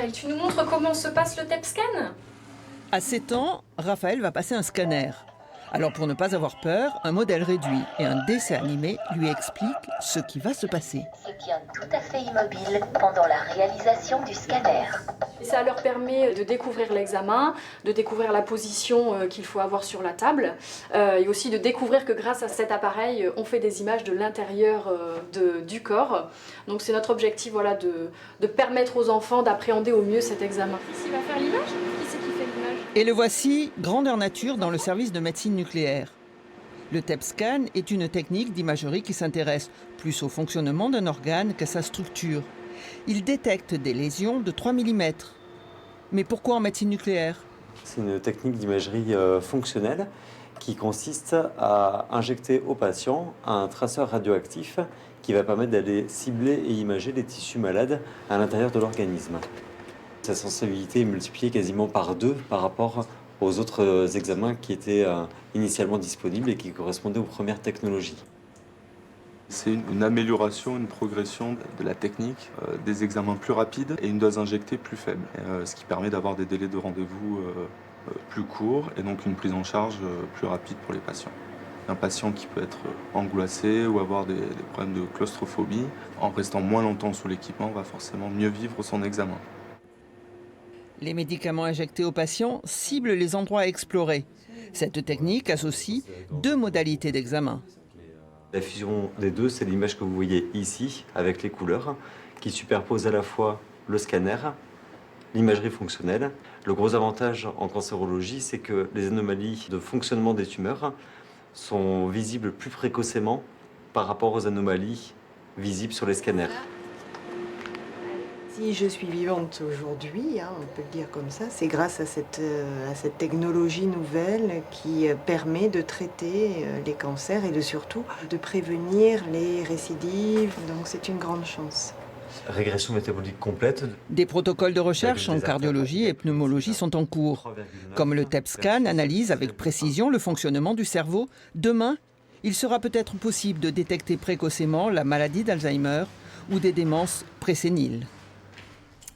Raphaël, tu nous montres comment se passe le TEP scan? À 7 ans, Raphaël va passer un scanner. Alors pour ne pas avoir peur, un modèle réduit et un dessin animé lui expliquent ce qui va se passer. Se tient tout à fait immobile pendant la réalisation du scanner. Et ça leur permet de découvrir l'examen, de découvrir la position qu'il faut avoir sur la table et aussi de découvrir que grâce à cet appareil, on fait des images de l'intérieur du corps. Donc c'est notre objectif voilà, de permettre aux enfants d'appréhender au mieux cet examen. Ici, il va faire l'image? Qui c'est qui fait l'image? Et le voici, grandeur nature dans le service de médecine nucléaire. Le TEP scan est une technique d'imagerie qui s'intéresse plus au fonctionnement d'un organe qu'à sa structure. Il détecte des lésions de 3 mm. Mais pourquoi en médecine nucléaire? C'est une technique d'imagerie fonctionnelle qui consiste à injecter au patient un traceur radioactif qui va permettre d'aller cibler et imager les tissus malades à l'intérieur de l'organisme. Sa sensibilité est multipliée quasiment par 2 par rapport aux autres examens qui étaient initialement disponibles et qui correspondaient aux premières technologies. C'est une amélioration, une progression de la technique, des examens plus rapides et une dose injectée plus faible, ce qui permet d'avoir des délais de rendez-vous plus courts et donc une prise en charge plus rapide pour les patients. Un patient qui peut être angoissé ou avoir des problèmes de claustrophobie, en restant moins longtemps sous l'équipement, va forcément mieux vivre son examen. Les médicaments injectés aux patients ciblent les endroits à explorer. Cette technique associe 2 modalités d'examen. La fusion des deux, c'est l'image que vous voyez ici, avec les couleurs, qui superposent à la fois le scanner, l'imagerie fonctionnelle. Le gros avantage en cancérologie, c'est que les anomalies de fonctionnement des tumeurs sont visibles plus précocement par rapport aux anomalies visibles sur les scanners. Si je suis vivante aujourd'hui, on peut le dire comme ça, c'est grâce à cette technologie nouvelle qui permet de traiter les cancers et surtout de prévenir les récidives. Donc c'est une grande chance. Régression métabolique complète. Des protocoles de recherche en cardiologie et pneumologie sont en cours. Comme le TEP scan analyse avec précision le fonctionnement du cerveau, demain, il sera peut-être possible de détecter précocement la maladie d'Alzheimer ou des démences préséniles.